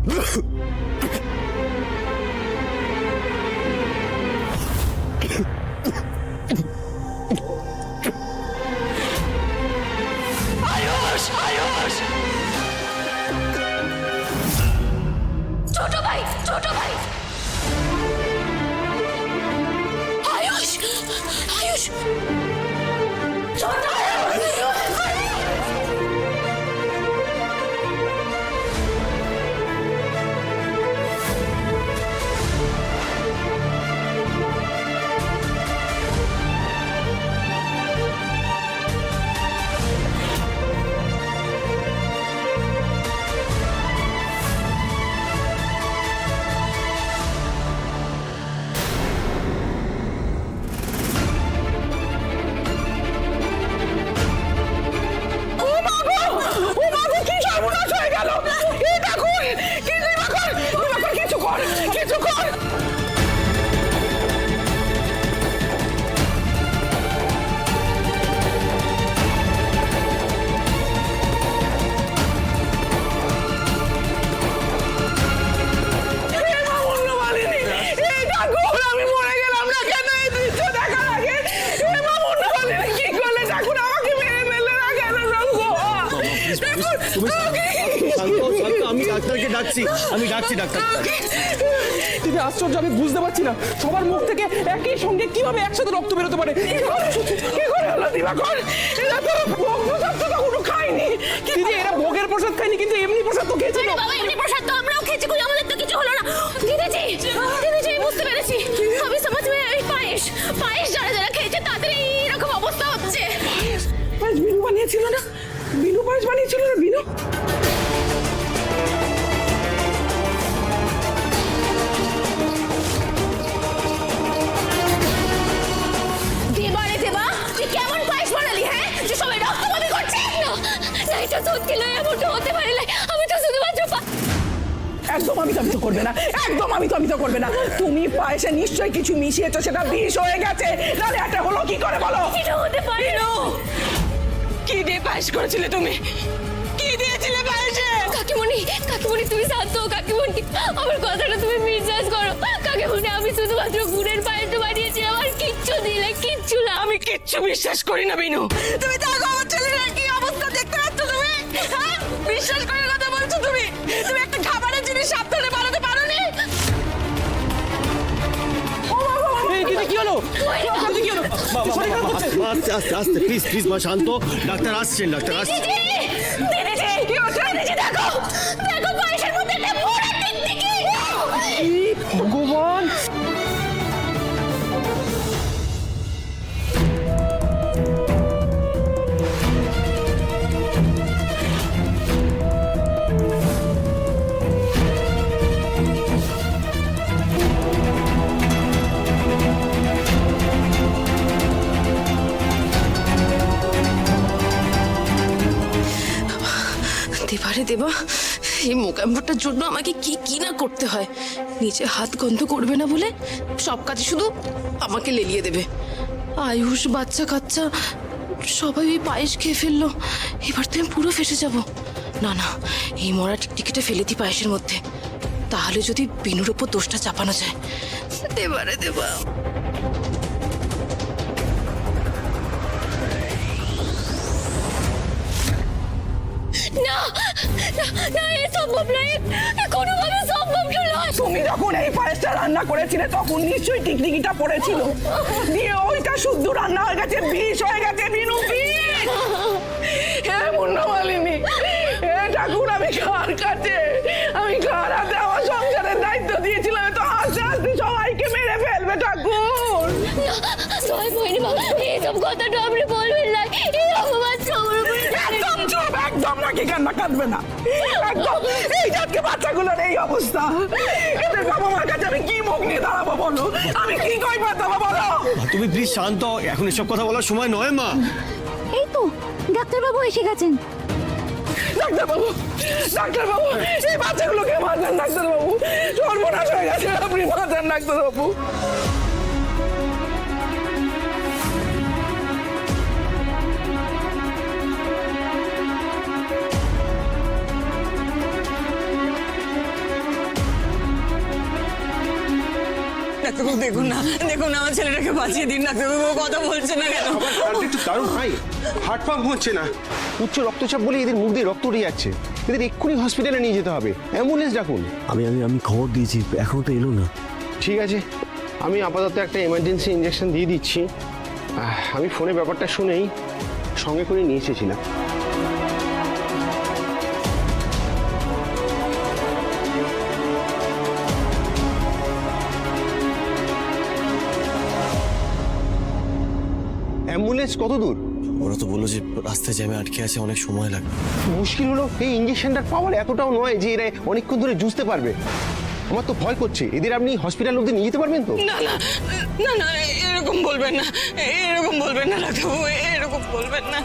আয়ুষ, আয়ুষ, ছোট ভাই, ছোট ভাই, আয়ুষ, আয়ুষ, ছোট আমি ডাক্তারকে ডাকছি, আমি ডাকছি ডাক্তার। তুমি আশ্চর্য, আমি বুঝতে পারছি না সবার মুখ থেকে একই সঙ্গে কিভাবে একসাথে রক্ত বেরোতে পারে। কি করে হলো দিবাকর? এরা তো ভোগ প্রসাদ তো কখনো খায়নি। দিদি, এরা ভোগের প্রসাদ খায়নি, কিন্তু এমনি প্রসাদ তো খেয়েছিল। বাবা, এমনি প্রসাদ তো আমরাও খেয়েছি, কই আমাদের তো কিছু হলো না। দিদিজি, দিদিজি, বুঝতে পেরেছি। আমি সমাজ মে এই পায়েস, পায়েস যারা যারা খেয়েছে তাদের এইরকম অবস্থা হচ্ছে। পায়েস বিনু বানিয়েছিল না? বিনু পায়েস বানিয়েছিল না? বিনু একদম আমিতো করবে না, একদম আমিতো করবে না। তুমি পায়েসে নিশ্চয়ই কিছু মিশিয়েছো, সেটা বিষ হয়ে গেছে। নাহলে এটা হলো কি করে বলো? এটা হতে পারে না। কি দিয়ে পায়েস করেছিলে তুমি? কি দিয়েছিলে পায়েসে? কাকিমণি, কাকিমণি তুমি শান্ত হও। কাকিমণি, আমার কথাটা তুমি বিশ্বাস করো। কাকিমণি, আমি শুধুমাত্র গুড়ের পায়েসটা বানিয়েছি, আমার কিচ্ছু দিলে কিচ্ছু না। আমি কিচ্ছু বিশ্বাস করি না বিনু। তুমি দেখো আমার ছেলের কি অবস্থা, দেখতে পাচ্ছ তুমি? হ্যাঁ, বিশ্বাস করে কথা বলছো তুমি? তুমি একটা খাবারের জিনিস সাবধানে বানাতে পারোনি? কি হলো? কি হলো? আস্তে আস্তে আস্তে, প্লিজ প্লিজ মা, শান্ত। ডাক্তার আসছেন, ডাক্তার আসছেন। দিদিজি, কি হচ্ছে? দিদিজি, দেখো, দেখো পায়েসের মধ্যে একটা পোড়া টিকটিকি। ভগবান! দেবারে দেবা, এই মোকাম্বরটার জন্য আমাকে কি কি না করতে হয়। নিজে হাত গন্ধ করবে না বলে সব কাজে শুধু আমাকে লেলিয়ে দেবে। আয়ুষ, বাচ্চা কাচ্চা সবাই ওই পায়েস খেয়ে ফেললো। এবার তো আমি পুরো ফেসে যাব। না না, এই মরা টিকটিকিটা ফেলে দিই পায়েসের মধ্যে, তাহলে যদি বিনুর ওপর দোষটা চাপানো যায়। দেবারে দেবা। না না না, এ সম্ভব নয়, কোনোভাবে সম্ভব নয়। তুমি যখন এই পায়েসটা রান্না করেছিলে তখন নিশ্চয়ই টিকটিকিটা পড়েছিল, দিয়ে ওইটা শুদ্ধ রান্না হয়ে গেছে, বিষ হয়ে গেছে বিনু, বিষ। হে মুন্নমালিনী, হে ঠাকুর, আমি কার কাছে, আমি কার হাতে আমার সংসারের দায়িত্ব দিয়েছিলাম? তো আস্তে আস্তে সবাইকে মেরে ফেলবে ঠাকুর। জয় বইনি বাবা, এইসব কথাটা আপনি বলবেন না। এই অপমান সবার উপরে একদম চুপ, একদম নাকি কান্না কাঁদবে না, একদম। এই জাতকে বাচ্চাগুলোর এই অবস্থা, এদের বাবা মার কাছে আমি কি মুখ নিয়ে দাঁড়াবো বলো? আমি কি কইবার দেবো বলো? তুমি প্লিজ শান্ত, এখন এসব কথা বলার সময় নয় মা। এই তো ডাক্তারবাবু এসে গেছেন। ডাক্তারবাবু, ডাক্তারবাবু, এই বাচ্চাগুলোকে বাঁচান ডাক্তারবাবু, সর্বনাশ হয়ে গেছে, আপনি বাঁচান ডাক্তারবাবু। ডাক্তারবাবু দেখুন না, দেখুন না, আমার ছেলেটাকে বাঁচিয়ে দিন ডাক্তারবাবু, কথা বলছে না কেন? আমার হার্টটা একটু দারুণ হাই, হার্ট পাম্প হচ্ছে না, উচ্চ রক্তচাপ বলে এদের মুখ দিয়ে রক্ত উঠে যাচ্ছে, এদের এক্ষুনি হসপিটালে নিয়ে যেতে হবে, অ্যাম্বুলেন্স ডাকুন। আমি খবর দিয়েছি, এখনো তো এলো না। ঠিক আছে, আমি আপাতত একটা এমার্জেন্সি ইঞ্জেকশন দিয়ে দিচ্ছি। আমি ফোনে ব্যাপারটা শুনেই সঙ্গে করে নিয়ে এসেছিলাম। অ্যাম্বুলেন্স কত দূর? ওরা তো বললো যে রাস্তায় জ্যামে আটকে আছে, অনেক সময় লাগবে। মুশকিল হলো এই ইঞ্জেকশনটার পাওয়ার এতটাও নয় যে এরা অনেকক্ষণ ধরে জুঝতে পারবে। আমার তো ভয় করছে, এদের আপনি হসপিটাল অব্দি নিয়ে যেতে পারবেন তো? না না না না, এরকম বলবেন না, এরকম বলবেন না ডাক্তারবাবু, এরকম বলবেন না।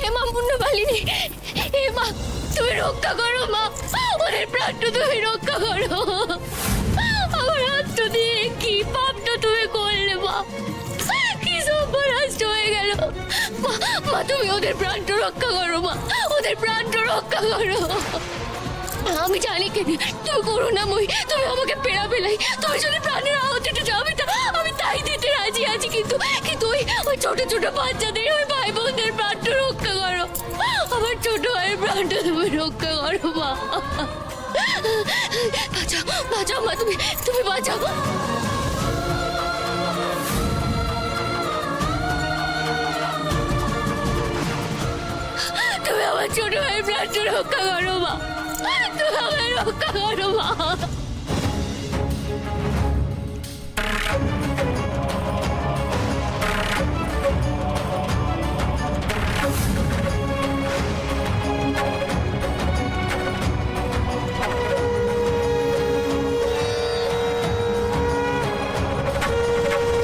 হে মা মুন্নামালিনী, হে মা তুমি রক্ষা করো মা, ওদের প্রাণটা তুমি রক্ষা করো। আমার হাতটা দিয়ে কি পাপটা তুমি করলে মা, কি সর্বনাশ হয়ে গেল মা। মা তুমি ওদের প্রাণটা রক্ষা করো মা, ওদের প্রাণটা রক্ষা করো। আমি জানি কি তুমি করুণাময়ী, তুমি আমাকে পেড়া পেলাই, তুমি যদি প্রাণের আহতিটা যাবে তা আমি তাই দিতে রাজি আছি, কিন্তু কিন্তু ওই ছোট ছোট বাচ্চাদের, ওই ভাই বোনদের প্রাণটা রক্ষা করো। আমার ছোট ভাইয়ের প্রাণটা তুমি রক্ষা করো মা। বাঁচাও বাঁচাও মা, তুমি বাঁচাও। তুমি আমার ছোট ভাইয়ের প্রাণটা রক্ষা করো মা, তুমি আমার রক্ষা করো মা।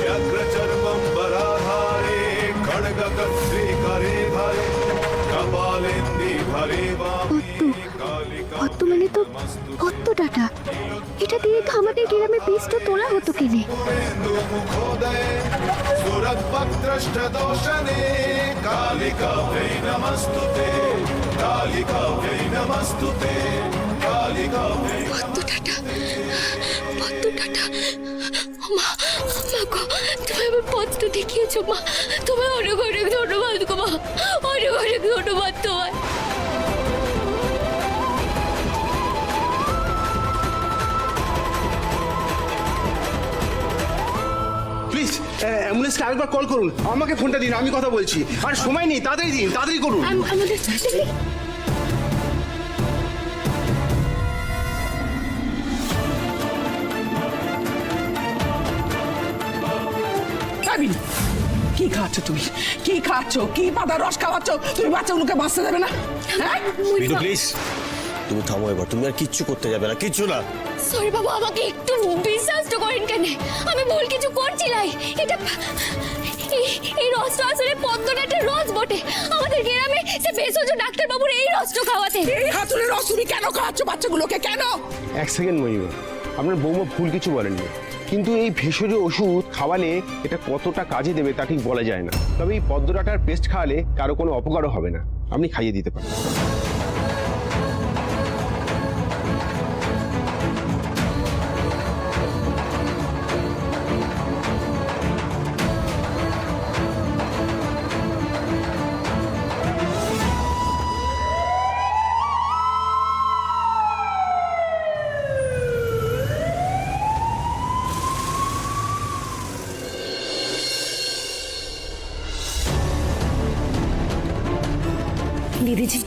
व्यग्रचर्मं वराधारे खड्गकर्त्री करे धरे कपालेन्दीभरे वामे কত মানে তো কত টাকা, এটা দিয়ে তো আমাদের গ্রামে বীজটা তোলা হতো কিনে। कालिकामुखोदये सुरद्भक्त्रष्टदोषणे कालिकाभ्यै नमस्तुते कालिकाभ्यै नमस्तुते कालिकाभ्यै পদ্মটাটা মা, মা গো তুমি আমার পথটা দেখিয়েছো মা, তোমার অনেক অনেক ধন্যবাদ গো মা, অনেক অনেক ধন্যবাদ তোমার। প্লিজ অ্যাম্বুলেন্সকে আরেকবার কল করুন, আমাকে ফোনটা দিন, আমি কথা বলছি। আর সময় নেই, তাড়াতাড়ি দিন, তাড়াতাড়ি করুন। আমাদের আবিনি, কি খাচ্ছ তুমি? কি খাচ্ছ? কি পাতার রস খাওয়াচ্ছ? তুমি বাচ্চাগুলোকে বাঁচতে দেবে না? হ্যাঁ বিনু প্লিজ, তুমি থামো এবার, তুমি আর কিচ্ছু করতে যাবে না, কিচ্ছু না। সরি বাবু, আমাকে একটু বিশ্বাস তো করেন কেন, আমি ভুল কিছু করছিলাই। এটা এই রসটা আসলে পদ্মনাটের রস বটে, আমাদের গ্রামে সে ভেষজ ডাক্তার বাবুর এই রসটা খাওয়াতে। এই হাতুড়ের রস তুমি কেন খাওয়াচ্ছ বাচ্চাগুলোকে, কেন? এক সেকেন্ড মহিমা, আপনার বৌমা ভুল কিছু বলেননি, কিন্তু এই ভেষজ ওষুধ খাওয়ালে এটা কতটা কাজে দেবে তা ঠিক বলা যায় না। তবে এই পদ্মডাটার পেস্ট খাওয়ালে কারো কোনো অপকারও হবে না, আপনি খাইয়ে দিতে পারেন। দিদিজি,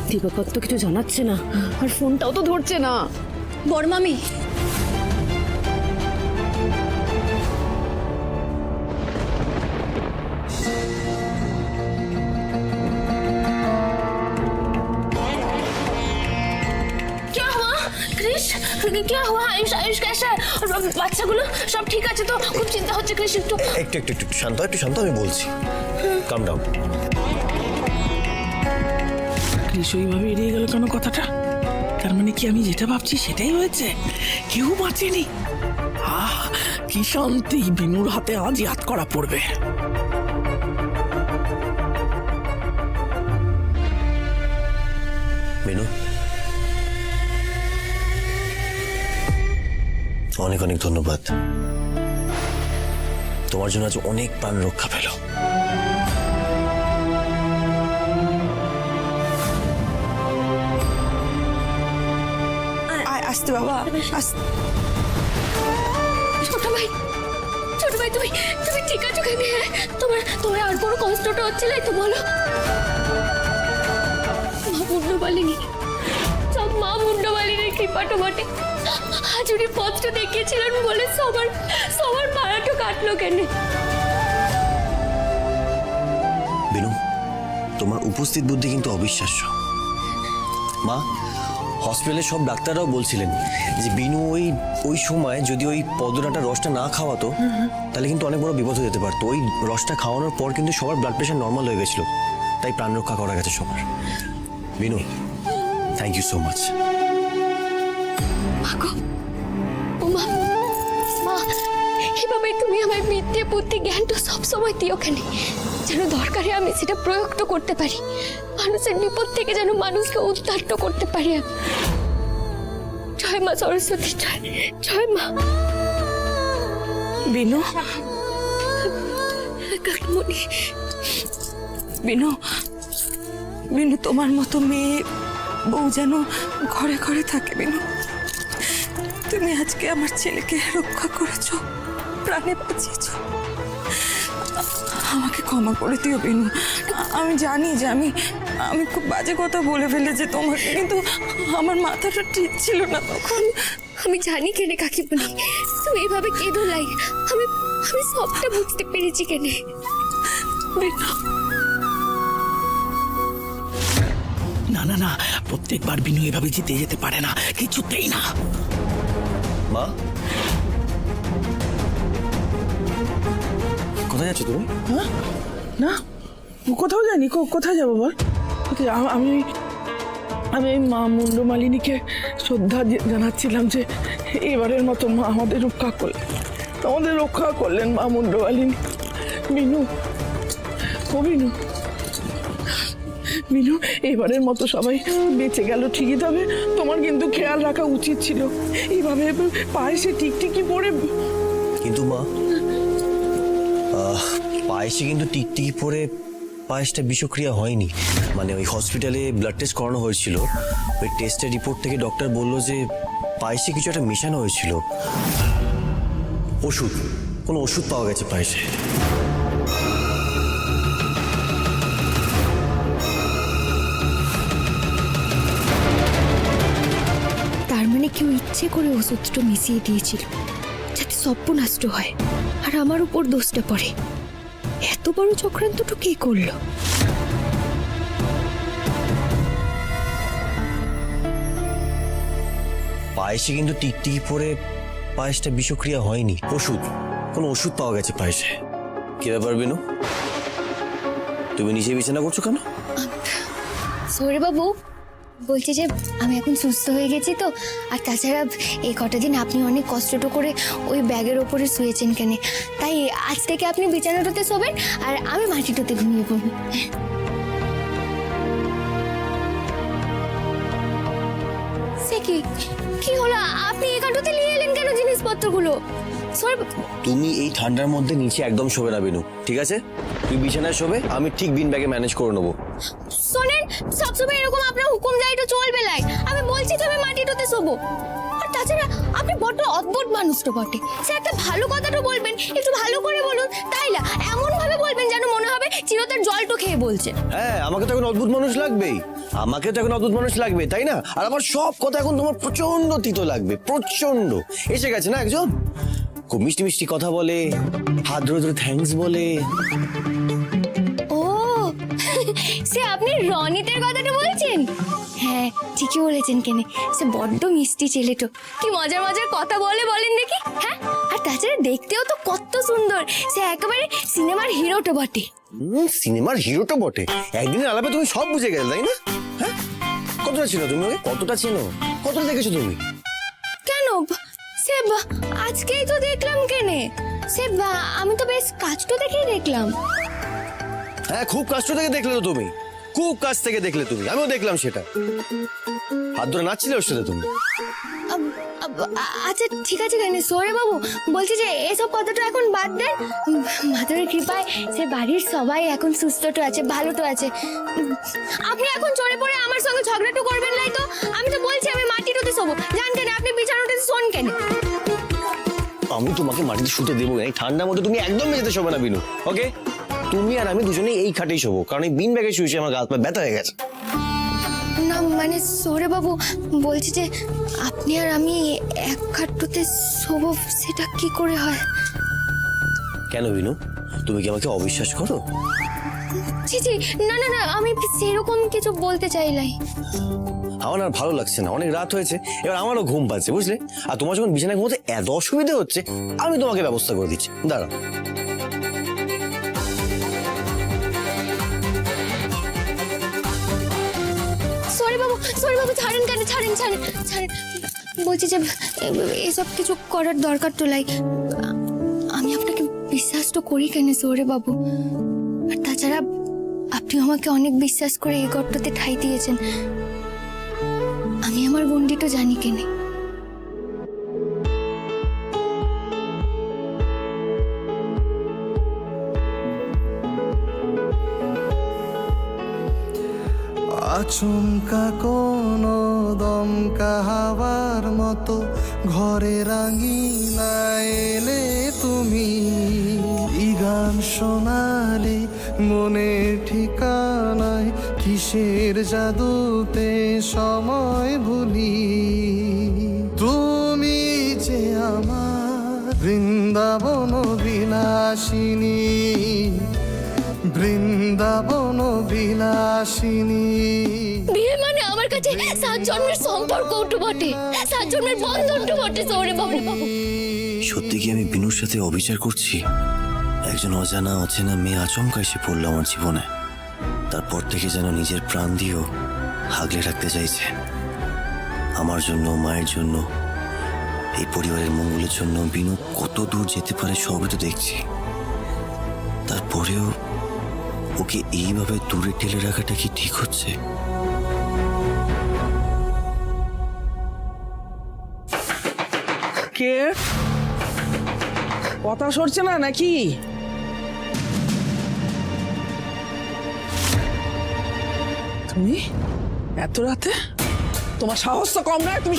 দীপক তো কিছু জানাচ্ছে না, আর ফোনটাও তো ধরছে না। বড়মামি, क्या हुआ आयुष? आयुष कैसा है? और বাচ্চাগুলো সব ঠিক আছে তো? খুব চিন্তা হচ্ছে কৃষ। একটু শান্ত, আমি বলছি, কাম ডাউন। কৃষ ওইভাবে এড়িয়ে গেল কেন কথাটা? তার মানে কি আমি যেটা ভাবছি সেটাই হয়েছে? কেউ বাঁচেনি? কি শান্তি, বিনুর হাতে আজই হাত করা পড়বে। বিনু, অনেক অনেক ধন্যবাদ। তোমার জন্য আজ অনেক প্রাণ রক্ষা পেল। আসতে বাবা, আসতে। ছোট ভাই, ছোট ভাই, তুমি তুমি ঠিক আছো কেন? তোমার আর কোনো কষ্টটা হচ্ছে না তো বলো? মা মুন্ডমালিনী, সব মা মুন্ডমালিনীর কৃপাটো বটে। আজ উনি পত্র দেখিয়েছিলেন বলে সবার ভাড়াটো কাটলো কেন? বিনু, তোমার উপস্থিত বুদ্ধি কিন্তু অবিশ্বাস্য। মা, হসপিটালে সব ডাক্তাররাও বলছিলেন যে বিনু ওই সময় যদি ওই পদ্মনাটার রসটা না খাওয়াতো তাহলে কিন্তু অনেক বড় বিপদ হয়ে যেতে পারতো। ওই রসটা খাওয়ানোর পর কিন্তু সবার ব্লাড প্রেশার নর্মাল হয়ে গেছিল, তাই প্রাণ রক্ষা করা গেছে সবার। Binu, thank you so much. মা, এভাবে তুমি আমার বিদ্যে বুদ্ধি জ্ঞানটা সবসময় দিও কেন? যেন দরকারে আমি সেটা প্রয়োগ তো করতে পারি, মানুষের বিপদ থেকে যেন মানুষকে উদ্ধার তো করতে পারি আমি। জয় মা সরস্বতী, জয় মা। বিনু, কাকমণি, বিনু, বিনু, তোমার মতো মেয়ে বউ যেন ঘরে ঘরে থাকে। বিনু, তুমি আজকে আমার ছেলেকে রক্ষা করেছো, প্রাণে বাঁচিয়েছো। আমাকে ক্ষমা করে দিও বিনু। আমি জানি যে আমি খুব বাজে কথা বলে ফেলেছি তোমাকে, কিন্তু আমার মাথাটা ঠিক ছিল না তখন। আমি জানি কেন কাকিমণি তুমি এভাবে কেঁদো লাই। আমি সবটা বুঝতে পেরেছি কেন। বিনু, না না না, প্রত্যেকবার বিনু এভাবে জিতে যেতে পারে না, কিছুতেই না। মা, কোথায় যাচ্ছ তুমি? না, কোথাও যাইনি। কোথায় যাবো বল? আমি আমি মা মুন্ডমালিনীকে শ্রদ্ধা জানাচ্ছিলাম যে এবারের মতো মা আমাদের রক্ষা করলেন মা মুন্ডমালিনী। বিনু, ও বিনু, বিনু, এবারের মতো সবাই বেঁচে গেল ঠিকই, তবে তোমার কিন্তু খেয়াল রাখা উচিত ছিল। এইভাবে পায়েসে টিকটিকি পরে। কিন্তু মা, পায়েসে কিন্তু টিকটিকি পরে পায়েসটা বিষক্রিয়া হয়নি। মানে ওই হসপিটালে ব্লাড টেস্ট করানো হয়েছিল, ওই টেস্টের রিপোর্ট থেকে ডক্টর বলল যে পায়েসে কিছু একটা মেশানো হয়েছিল। কোনো ওষুধ পাওয়া গেছে পায়েসে। তার মানে কেউ ইচ্ছে করে ওষুধটা মিশিয়ে দিয়েছিল যাতে সর্বনাষ্ট হয় আর আমার উপর দোষটা পড়ে। এত বড় চক্রান্তটা কে করলো? পায়েসে কিন্তু টিকটিকি পরে পায়েসটা বিষক্রিয়া হয়নি। কোনো ওষুধ পাওয়া গেছে পায়েসে। কি ব্যাপার বিনু, তুমি নিচে বিছানা করছো কেন? সৌরে বাবু বলছি যে আমি এখন সুস্থ হয়ে গেছি তো, আর তাছাড়া এই কটা দিন আপনি অনেক কষ্ট করে ওই ব্যাগের ওপরে শুয়েছেন কেন, তাই আজ থেকে আপনি বিছানাটাতে শোবেন আর আমি মাটিটাতে ঘুমিয়ে পড়বো। সে কি হলো? আপনি এখানটাতে নিয়ে এলেন কেন জিনিসপত্রগুলো? তুমি এই ঠান্ডার মধ্যে নিচে একদম শোবে না বিনু, ঠিক আছে? তুই বিছানায় শোবে, আমি ঠিক বিন ব্যাগে ম্যানেজ করে নেবো। শোনেন, সবসময় এরকম আপনার হুকুম যাই তো চলবে লাই। আমি বলছি তো আমি মাটিটাতে শোবো। আর তাছাড়া আপনি বড্ড অদ্ভুত মানুষ তো বটে। সে একটা ভালো কথাটা বলবেন, একটু ভালো করে বলুন, তাই না? এমন ভাবে বলবেন যেন মনে হবে চিরতার জলটো খেয়ে বলছেন। হ্যাঁ, আমাকে তো এখন অদ্ভুত মানুষ লাগবেই, তাই না? আর আমার সব কথা এখন তোমার প্রচন্ড তিতো লাগবে, প্রচন্ড। এসে গেছে না একজন, খুব মিষ্টি মিষ্টি কথা বলে, হাত ধরে ধরে থ্যাঙ্কস বলে। ও, সে আপনি রনিতের কথাটা বলছেন? হ্যাঁ ঠিকই বলেছেন কেনে, সে বড্ড মিষ্টি ছেলেটো, কি মজার মজার কথা বলেন দেখি। হ্যাঁ আর তাছাড়া দেখতেও তো কত সুন্দর, সে একেবারে সিনেমার হিরোটো বটে। সিনেমার হিরোটা বটে। একদিনের আলাপে তুমি সব বুঝে গেলে, তাই না? হ্যাঁ, কতটা ছিল তুমি ওকে? কতটা ছিল? কতটা দেখেছো তুমি? কেন সে আজকেই তো দেখলাম কেনে সে আমি তো বেশ কাছ তো দেখেই দেখলাম। হ্যাঁ, খুব কাছ থেকে দেখলে তো তুমি, খুব কাছ থেকে দেখলে তুমি, আমিও দেখলাম সেটা। হাত ধরে নাচছিলে ওর সাথে তুমি। আচ্ছা ঠিক আছে কেন সৌরে বাবু, বলছি যে এসব কথাটা এখন বাদ দেন। মাধবের কৃপায় সে বাড়ির সবাই এখন সুস্থ তো আছে, ভালো তো আছে। আপনি এখন চড়ে পড়ে আমার সঙ্গে ঝগড়াটু করবেন নাই তো? আমি তো বলছি আমি মাটিতে শোবো, জান কেন আপনি বিছানাতে শোন কেন? আমি তোমাকে মাটিতে শুতে দেবো না, এই ঠান্ডার মধ্যে তুমি একদম মেঝেতে শোবে না বিনু, ওকে? তুমি আর আমি দুজনেই এই খাটেই শোবো, কারণ এই বিন ব্যাগে শুয়েছি আমার গা হাত পা ব্যথা হয়ে গেছে। না মানে সৌরে বাবু, বলছি যে আপনি আর আমি এক খাটতে শোবো, সেটা কি করে হয়? কেন বিনু, তুমি কি আমাকে অবিশ্বাস করো? জি জি, না না না, আমি সেরকম কিছু বলতে চাইলাই। আমার আর ভালো লাগছে না, অনেক রাত হয়েছে, এবার আমারও ঘুম পাচ্ছে, বুঝলে? আর তোমার যখন বিছানায় ঘুমোতে এত অসুবিধা হচ্ছে, আমি তোমাকে ব্যবস্থা করে দিচ্ছি, দাঁড়াও। সৌরে বাবু ছাড়েন কেন, ছাড়েন ছাড়েন ছাড়েন। বলছি যে এসব কিছু করার দরকার তো লাই। আমি আপনাকে বিশ্বাস তো করি কেন সৌরে বাবু, আর তাছাড়া আপনি আমাকে অনেক বিশ্বাস করে এই গর্ততে ঠাঁই দিয়েছেন, আমি আমার গন্ডি তো জানি কেনে। আচমকা কোনো দমকা হাওয়ার মতো ঘরে রাঙিনা এলে তুমি, এই গান শোনালে মনে ঠিকানায় কিসের জাদুতে সময় ভুলি। তুমি যে আমার বৃন্দাবন বিলাসিনী, বৃন্দাবন বিলাসিনী। বিয়ে মানে আমার কাছে 7 জন্মের সম্পর্ক উঠু বটে, 7 জন্মের বন্ধন উঠু বটে সৌরে বাবু। সত্যি কি আমি বিনুর সাথে অবিচার করছি? একজন অজানা অচেনা মেয়ে আচমকা এসে পড়লো আমার জীবনে, তারপর থেকে যেন নিজের প্রাণ দিয়েও আগলে রাখতে চাইছে। আমার জন্য, মায়ের জন্য, এই পরিবারের মঙ্গলের জন্য বিনু কত দূর যেতে পারে সবই তো দেখছি। তারপরেও ওকে এইভাবে দূরে ঠেলে রাখাটা কি ঠিক হচ্ছে? কে? কথা সরছে না নাকি? তুমি এত রাতে? তোমার সাহস তো কম নয়, তুমি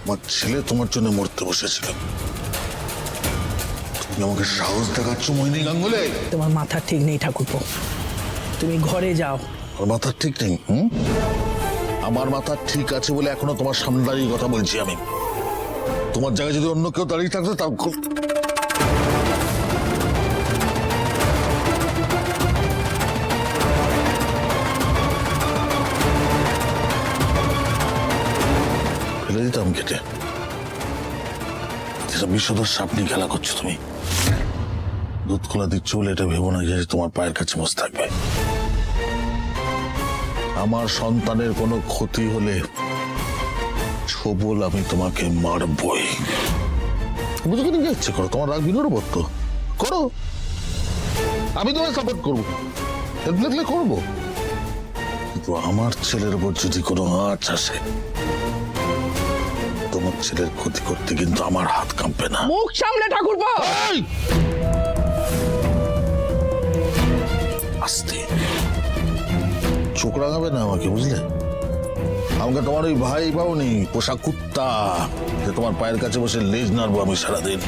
আমার ছেলে তোমার জন্য মরতে বসেছিল, তুমি আমাকে সাহস দেখাচ্ছ মোহিনী গাঙ্গুলি? তোমার মাথা ঠিক নেই ঠাকুরপো, তুমি ঘরে যাও। আমার মাথা ঠিক নেই? আমার মাথা ঠিক আছে বলে এখনো তোমার সামনে দাঁড়িয়ে কথা বলছি আমি। তোমার জায়গায় যদি অন্য কেউ দাঁড়িয়ে থাকতো তাও ফেলে দিতাম কেটে। বিষধর সাপ নিয়ে খেলা করছো তুমি। দুধ খোলা দিচ্ছ বলে এটা ভেবো না যে তোমার পায়ের কাছে বসে থাকবে। আমার সন্তানের কোনো ক্ষতি হলে ছবল আমি তোমাকে মারবই। বুঝো কিন্তু ইচ্ছে করো, তোমার রাগ বিনোর উপর তো করো, আমি তোমায় সাপোর্ট করবো, হেল্প লাগলে করবো, কিন্তু আমার ছেলের উপর যদি কোনো আঁচ আসে, তোমার ছেলের ক্ষতি করতে কিন্তু আমার হাত কাঁপবে না। মুখ সামলে ঠাকুরপো। আস্তে চোখ রাঙাবে না আমাকে, বুঝলে? আমাকে তোমার ওই ভাই পাওনি, পোষা কুত্তা, যে তোমার পায়ের কাছে বসে লেজ নাড়বো আমি সারাদিন।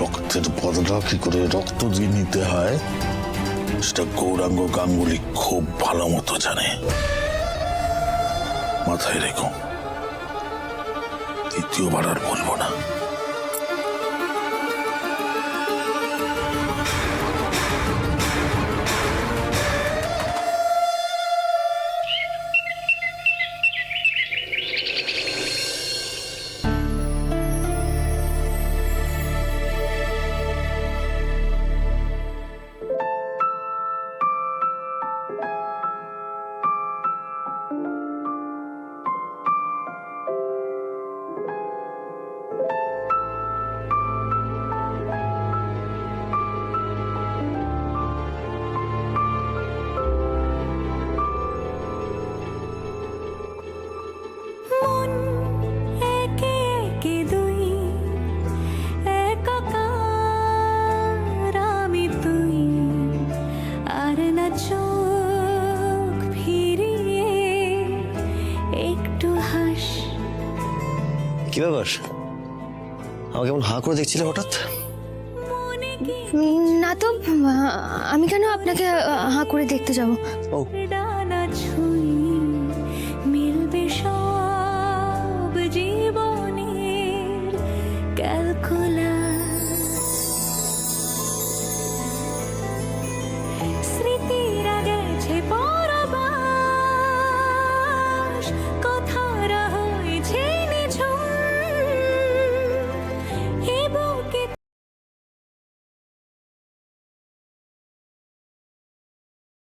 রক্তের বদলা কি করে রক্ত দিয়ে নিতে হয় সেটা গৌরাঙ্গ গাঙ্গুলি খুব ভালো মতো জানে। মাথায় রেখো, দ্বিতীয়বার আর বলবো না। না চোখ ফিরিয়ে একটু হাস। কি ব্যাপার, আমাকে কেমন হাঁ করে দেখছিলে হঠাৎ? না তো, আমি কেন আপনাকে হাঁ করে দেখতে যাব? ও, ডানা ছুঁই মিলবে সব জীবনের ক্যালকুলাস।